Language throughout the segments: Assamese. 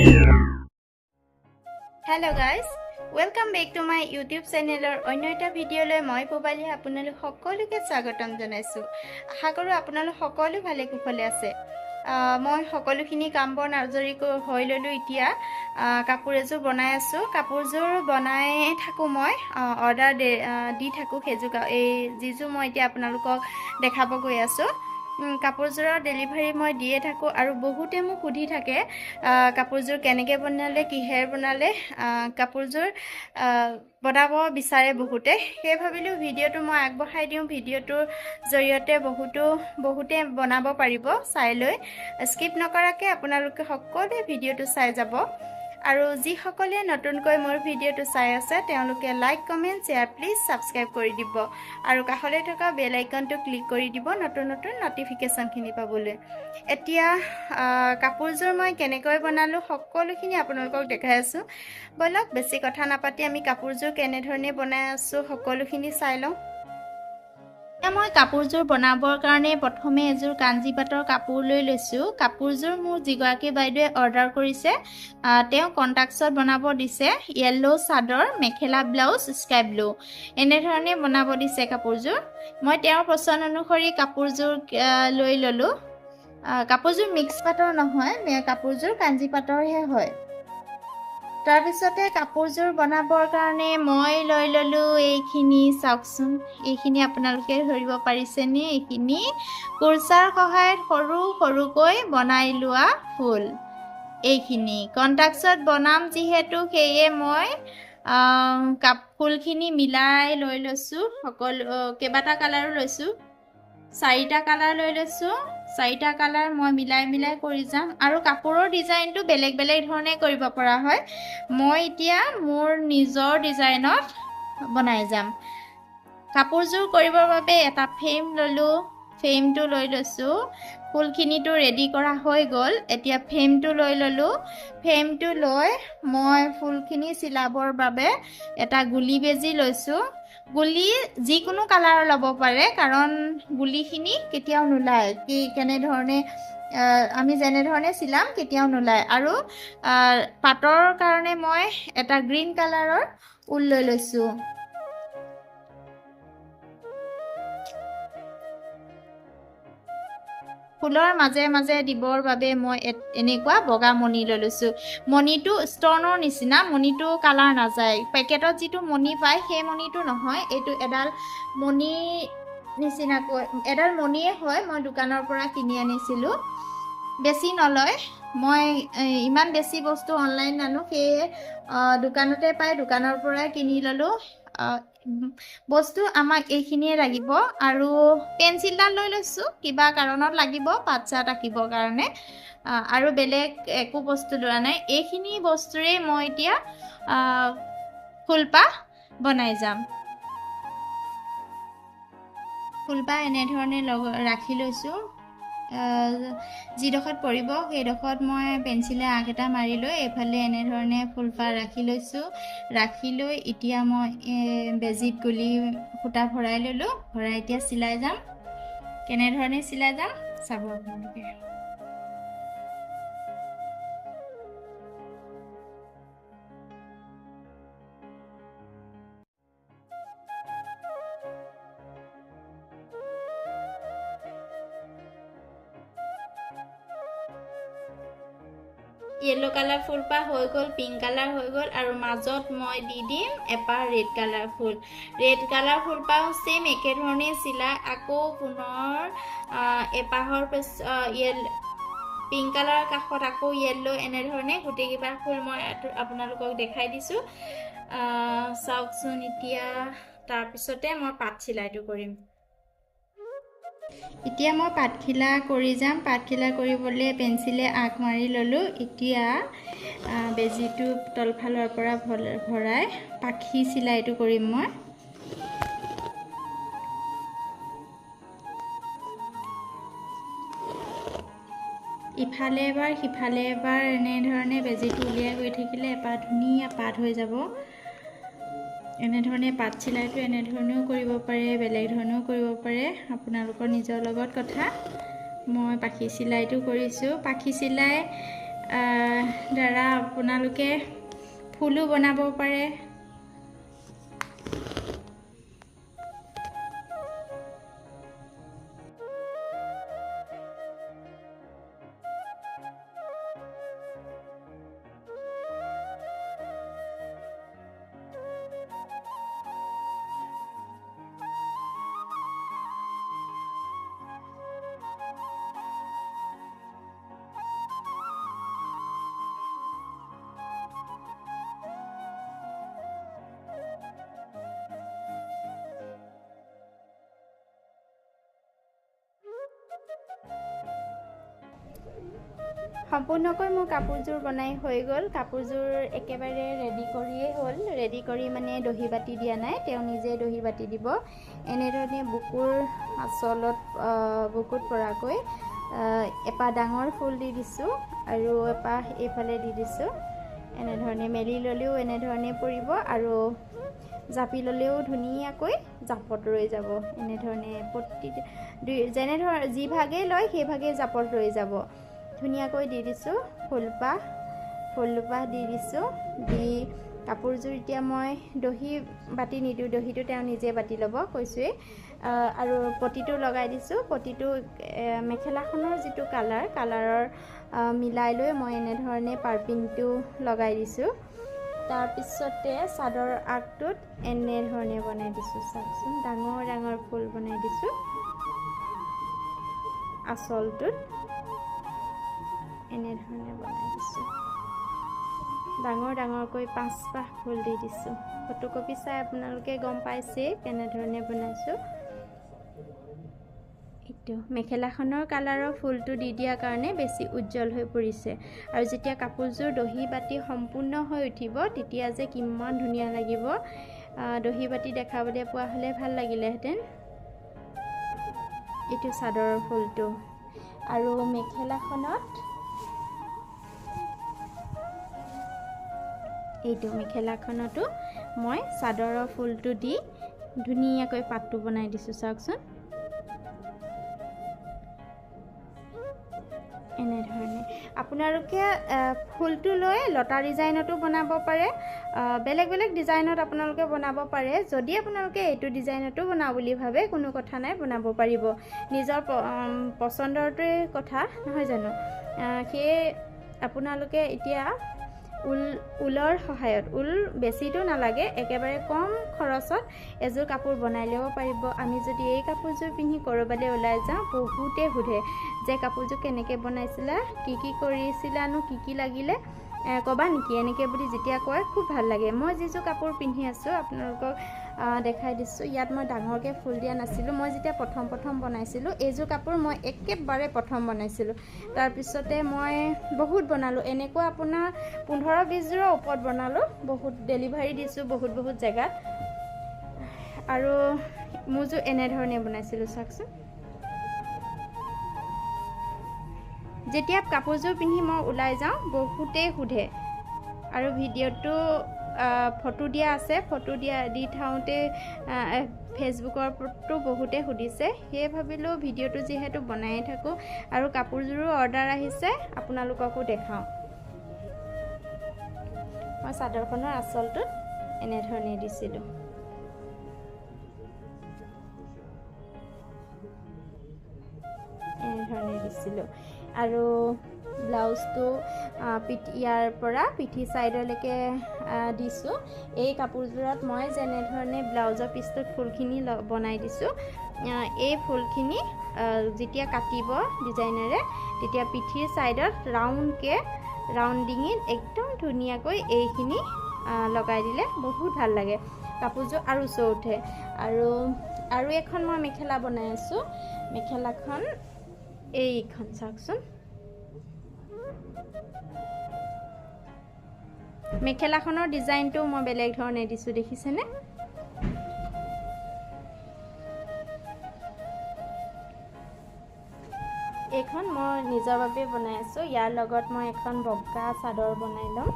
Hello guys, welcome back to my YouTube channel or অন্য এটা ভিডিঅ'লৈ মই পুবালি আপোনালোক সকলোকে স্বাগতম জনাইছো। আশা কৰো আপোনালোক সকলো ভালে কুশলে আছে। মই সকলোখিনি কাম বন আজৰি হৈ ললো। এতিয়া কাপোৰ এযোৰ বনাই আছো। কাপোৰযোৰ বনাই থাকো মই অৰ্ডাৰ দি থাকো। হেজুকা এই যিযোৰ মই এতিয়া আপোনালোকক দেখাব গৈ আছো। কাপোৰযোৰৰ ডেলিভাৰী মই দিয়ে থাকো আৰু বহুতে মোক সুধি থাকে কাপোৰযোৰ কেনেকৈ বনালে, কিহেৰে বনালে। কাপোৰযোৰ বনাব বিচাৰে বহুতে। সেই ভাবিলোঁ ভিডিঅ'টো মই আগবঢ়াই দিওঁ। ভিডিঅ'টোৰ জৰিয়তে বহুতে বনাব পাৰিব চাই লৈ। স্কিপ নকৰাকৈ আপোনালোকে সকলোৱে ভিডিঅ'টো চাই যাব। আৰু যিসকলে নতুনকৈ মোৰ ভিডিঅ'টো চাই আছে তেওঁলোকে like, comment, share please subscribe কৰি দিব আৰু কাষলৈ থকা বেল আইকনটো ক্লিক কৰি দিব নতুন নটিফিকেশ্যনখিনি পাবলৈ। এতিয়া কাপোৰযোৰ মই কেনেকৈ বনালোঁ সকলোখিনি আপোনালোকক দেখাই আছোঁ। বলক বেছি কথা নাপাতি আমি কাপোৰযোৰ কেনেধৰণে বনাই আছোঁ সকলোখিনি চাই লওঁ। মই কাপোৰযোৰ বনাবৰ কাৰণে প্ৰথমে এযোৰ কাঞ্জি পাটৰ কাপোৰ লৈ লৈছোঁ। কাপোৰযোৰ মোৰ যিগৰাকী বাইদেৱে অৰ্ডাৰ কৰিছে তেওঁ কণ্টাক্সত বনাব দিছে। য়েল্লো চাদৰ, মেখেলা, ব্লাউজ স্কাই ব্লু এনেধৰণে বনাব দিছে কাপোৰযোৰ। মই তেওঁৰ পচন্দ অনুসৰি কাপোৰযোৰ লৈ ল'লোঁ। কাপোৰযোৰ মিক্স পাটৰ নহয়, কাপোৰযোৰ কাঞ্জি পাটৰহে হয়। তাৰপিছতে কাপোৰযোৰ বনাবৰ কাৰণে মই লৈ ল'লোঁ এইখিনি। চাওকচোন, এইখিনি আপোনালোকে ধৰিব পাৰিছেনে? এইখিনি কুৰ্চাৰ সহায়ত সৰু সৰুকৈ বনাই লোৱা ফুল। এইখিনি কণ্টাক্সত বনাম যিহেতু সেয়ে মই ফুলখিনি মিলাই লৈ লৈছোঁ। কেইবাটা কালাৰো লৈছোঁ। 4টা কালাৰ লৈ লৈছোঁ। 4টা কালাৰ মই মিলাই কৰি যাম আৰু কাপোৰৰ ডিজাইনটো বেলেগ ধৰণে কৰিব পৰা হয়। মই এতিয়া মোৰ নিজৰ ডিজাইনত বনাই যাম। কাপোৰযোৰ কৰিবৰ বাবে এটা ফ্ৰেম ল'লোঁ। ফ্ৰেমটো লৈ লৈছোঁ। ফুলখিনিতো ৰেডি কৰা হৈ গ'ল। এতিয়া ফ্ৰেমটো লৈ ল'লোঁ। ফ্ৰেমটো লৈ মই ফুলখিনি চিলাবৰ বাবে এটা গুলি বেজি লৈছোঁ। গুলি যিকোনো কালাৰৰ ল'ব পাৰে কাৰণ গুলিখিনি কেতিয়াও নোলায়। কেনেধৰণে আমি যেনেধৰণে চিলাম কেতিয়াও নোলায়। আৰু পাটৰ কাৰণে মই এটা গ্ৰীণ কালাৰৰ ঊল লৈ লৈছোঁ। ফুলৰ মাজে মাজে দিবৰ বাবে মই এনেকুৱা বগা মণি লৈ লৈছোঁ। মণিটো ষ্টনৰ নিচিনা, মণিটো কালাৰ নাযায়। পেকেটত যিটো মণি পায় সেই মণিটো নহয়, এইটো এডাল মণি নিচিনাকৈ এডাল মণিয়ে হয়। মই দোকানৰ পৰা কিনি আনিছিলোঁ। বেছি নলয়। মই ইমান বেছি বস্তু অনলাইন নানো, সেয়ে দোকানতে পাই দোকানৰ পৰাই কিনি ল'লোঁ। বস্তু আমাক এইখিনিয়ে লাগিব আৰু পেঞ্চিলডাল লৈ লৈছোঁ। কিবা কাৰণত লাগিব পাত চাত আঁকিবৰ কাৰণে আৰু বেলেগ একো বস্তু লোৱা নাই। এইখিনি বস্তুৰে মই এতিয়া ফুলপাহ বনাই যাম। ফুলপাহ এনেধৰণে ৰাখি লৈছোঁ। যিডোখৰত পৰিব সেইডোখৰত মই পেঞ্চিলে আঁক এটা মাৰি লৈ এইফালে এনেধৰণে ফুলপাহ ৰাখি লৈছোঁ। ৰাখি লৈ এতিয়া মই বেজিত গুলি সূতা ভৰাই ল'লোঁ। ভৰাই এতিয়া চিলাই যাম। কেনেধৰণে চিলাই যাম চাব আপোনালোকে। য়েল্লো কালাৰ ফুলপাহ হৈ গ'ল, পিংক কালাৰ হৈ গ'ল আৰু মাজত মই দি দিম এপাহ ৰেড কালাৰ ফুল। ৰেড কালাৰ ফুলপাহ ছেম একেধৰণে চিলাই আকৌ পুনৰ এপাহৰ পিংক কালাৰৰ কাষত আকৌ য়েল্লো এনেধৰণে গোটেইকেইটা ফুল মই আপোনালোকক দেখাই দিছোঁ। চাওকচোন এতিয়া। তাৰপিছতে মই পাত চিলাইটো কৰিম। এতিয়া মই পাতখিলা কৰি যাম। পাতখিলা কৰিবলৈ পেঞ্চিলে আঁক মাৰি ল'লোঁ। এতিয়া বেজিটো তলফালৰ পৰা ভৰাই পাখি চিলাইটো কৰিম মই। ইফালে এবাৰ সিফালে এবাৰ এনেধৰণে বেজিটো উলিয়াই গৈ থাকিলে এপাহ ধুনীয়া পাত হৈ যাব। এনেধৰণে পাত চিলাইটো এনেধৰণেও কৰিব পাৰে, বেলেগ ধৰণেও কৰিব পাৰে, আপোনালোকৰ নিজৰ লগত কথা। মই পাখি চিলাইটো কৰিছোঁ। পাখি চিলাই দ্বাৰা আপোনালোকে ফুলো বনাব পাৰে। সম্পূৰ্ণকৈ মোৰ কাপোৰযোৰ বনাই হৈ গ'ল। কাপোৰযোৰ একেবাৰে ৰেডি কৰিয়েই হ'ল। ৰেডি কৰি মানে দহি বাতি দিয়া নাই, তেওঁ নিজে দহি বাতি দিব। এনেধৰণে বুকুৰ আঁচলত বুকুত পৰাকৈ এপাহ ডাঙৰ ফুল দি দিছোঁ আৰু এপাহ এইফালে দি দিছোঁ। এনেধৰণে মেলি ল'লেও এনেধৰণে পৰিব আৰু জাপি ল'লেও ধুনীয়াকৈ জাপত ৰৈ যাব। এনেধৰণে যি ভাগেই লয় সেই ভাগেই জাপত ৰৈ যাব। ধুনীয়াকৈ দি দিছোঁ ফুলপাহ দি দিছোঁ। দি কাপোৰযোৰ এতিয়া মই দহি বাতি নিদিওঁ, দহিটো তেওঁ নিজে বাতি ল'ব কৈছোঁৱেই। আৰু পটিটো লগাই দিছোঁ। পটিটো মেখেলাখনৰ যিটো কালাৰৰ মিলাই লৈ মই এনেধৰণে পাৰ্পিংটো লগাই দিছোঁ। তাৰপিছতে চাদৰ আগটোত এনেধৰণে বনাই দিছোঁ। চাওকচোন, ডাঙৰ ডাঙৰ ফুল বনাই দিছোঁ। আঁচলটোত এনেধৰণে বনাই দিছোঁ। ডাঙৰ ডাঙৰকৈ 5পাহ ফুল দি দিছোঁ। ফটোকপি চাই আপোনালোকে গম পাইছেই কেনেধৰণে বনাইছোঁ। এইটো মেখেলাখনৰ কালাৰৰ ফুলটো দি দিয়াৰ কাৰণে বেছি উজ্জ্বল হৈ পৰিছে। আৰু যেতিয়া কাপোৰযোৰ দহি বাতি সম্পূৰ্ণ হৈ উঠিব তেতিয়া যে কিমান ধুনীয়া লাগিব। দহি বাতি দেখাবলৈ পোৱা হ'লে ভাল লাগিলেহেঁতেন। এইটো চাদৰৰ ফুলটো। আৰু মেখেলাখনতো মই চাদৰৰ ফুলটো দি ধুনীয়াকৈ পাতটো বনাই দিছোঁ। চাওকচোন, এনেধৰণে আপোনালোকে ফুলটো লৈ লতা ডিজাইনতো বনাব পাৰে। বেলেগ বেলেগ ডিজাইনত আপোনালোকে বনাব পাৰে। যদি আপোনালোকে এইটো ডিজাইনতো বনাওঁ বুলি ভাবে কোনো কথা নাই, বনাব পাৰিব। নিজৰ পচন্দৰটোৱে কথা নহয় জানো। সেয়ে আপোনালোকে এতিয়া ঊলৰ সহায়ত, ঊল বেছিটো নালাগে, একেবাৰে কম খৰচত এযোৰ কাপোৰ বনাই ল'ব পাৰিব। আমি যদি এই কাপোৰযোৰ পিন্ধি ক'ৰবালৈ ওলাই যাওঁ বহুতে সোধে যে কাপোৰযোৰ কেনেকৈ বনাইছিলা, কি কৰিছিলানো, কি লাগিলে ক'বা নেকি, এনেকৈ বুলি যেতিয়া কয় খুব ভাল লাগে। মই যিযোৰ কাপোৰ পিন্ধি আছোঁ আপোনালোকক দেখাই দিছোঁ। ইয়াত মই ডাঙৰকৈ ফুল দিয়া নাছিলোঁ। মই যেতিয়া প্ৰথম বনাইছিলোঁ এইযোৰ কাপোৰ মই একেবাৰে প্ৰথম বনাইছিলোঁ। তাৰপিছতে মই বহুত বনালোঁ। এনেকুৱা আপোনাৰ 15-20 যোৰৰ ওপৰত বনালোঁ। বহুত ডেলিভাৰী দিছোঁ বহুত জেগাত। আৰু মোৰযোৰ এনেধৰণে বনাইছিলোঁ। চাওকচোন, যেতিয়া কাপোৰযোৰ পিন্ধি মই ওলাই যাওঁ বহুতেই সোধে। আৰু ভিডিঅ'টো ফটো দিয়া আছে, ফটো দি থাওঁতে ফেচবুকৰতো বহুতে সুধিছে। সেয়ে ভাবিলোঁ ভিডিঅ'টো যিহেতু বনায়ে থাকোঁ আৰু কাপোৰযোৰো অৰ্ডাৰ আহিছে আপোনালোককো দেখাওঁ। মই চাদৰখনৰ আঁচলটোত এনেধৰণে দিছিলোঁ। আৰু ব্লাউজটো ইয়াৰ পৰা পিঠি চাইডলৈকে দিছোঁ। এই কাপোৰযোৰত মই যেনেধৰণে ব্লাউজৰ পিছটোত ফুলখিনি বনাই দিছোঁ, এই ফুলখিনি যেতিয়া কাটিব ডিজাইনেৰে তেতিয়া পিঠিৰ চাইডত ৰাউণ্ডিঙিত একদম ধুনীয়াকৈ এইখিনি লগাই দিলে বহুত ভাল লাগে। কাপোৰযোৰ আৰু চৌ উঠে। আৰু এখন মই মেখেলা বনাই আছোঁ। মেখেলাখন এইখন চাওকচোন। মেখেলাখনৰ ডিজাইনটো মই বেলেগ ধৰণে দিছোঁ, দেখিছেনে? এইখন মই নিজৰ বাবে বনাই আছোঁ। ইয়াৰ লগত মই এখন বগা চাদৰ বনাই ল'ম,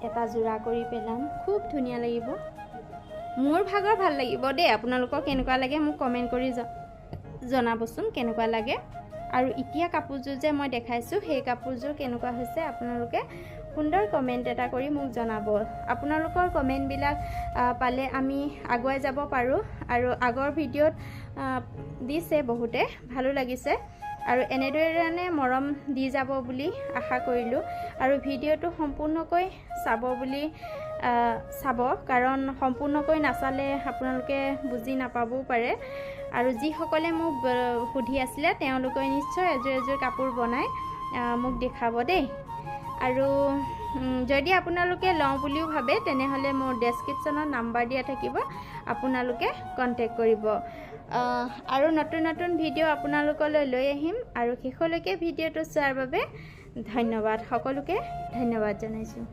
এটা যোৰা কৰি পেলাম, খুব ধুনীয়া লাগিব। মোৰ ভাগৰ ভাল লাগিব দেই। আপোনালোকৰ কেনেকুৱা লাগে মোক কমেণ্ট কৰি জনাবচোন কেনেকুৱা লাগে। আৰু এতিয়া কাপোৰযোৰ যে মই দেখাইছোঁ সেই কাপোৰযোৰ কেনেকুৱা হৈছে আপোনালোকে সুন্দৰ কমেণ্ট এটা কৰি মোক জনাব। আপোনালোকৰ কমেণ্টবিলাক পালে আমি আগুৱাই যাব পাৰোঁ। আৰু আগৰ ভিডিঅ'ত দিছে বহুতে, ভালো লাগিছে আৰু এনেদৰে মৰম দি যাব বুলি আশা কৰিলোঁ। আৰু ভিডিঅ'টো সম্পূৰ্ণকৈ চাব বুলি চাব, কাৰণ সম্পূৰ্ণকৈ নাচালে আপোনালোকে বুজি নাপাবও পাৰে। আৰু যিসকলে মোক সুধি আছিলে তেওঁলোকে নিশ্চয় এযোৰ এযোৰ কাপোৰ বনাই মোক দেখাব দেই। আৰু যদি আপোনালোকে লওঁ বুলিও ভাবে তেনেহ'লে মোৰ ডেছক্ৰিপশ্যনত নাম্বাৰ দিয়া থাকিব, আপোনালোকে কণ্টেক্ট কৰিব। আৰু নতুন নতুন ভিডিঅ' আপোনালোকলৈ লৈ আহিম। আৰু শেষলৈকে ভিডিঅ'টো চোৱাৰ বাবে ধন্যবাদ, সকলোকে ধন্যবাদ জনাইছোঁ।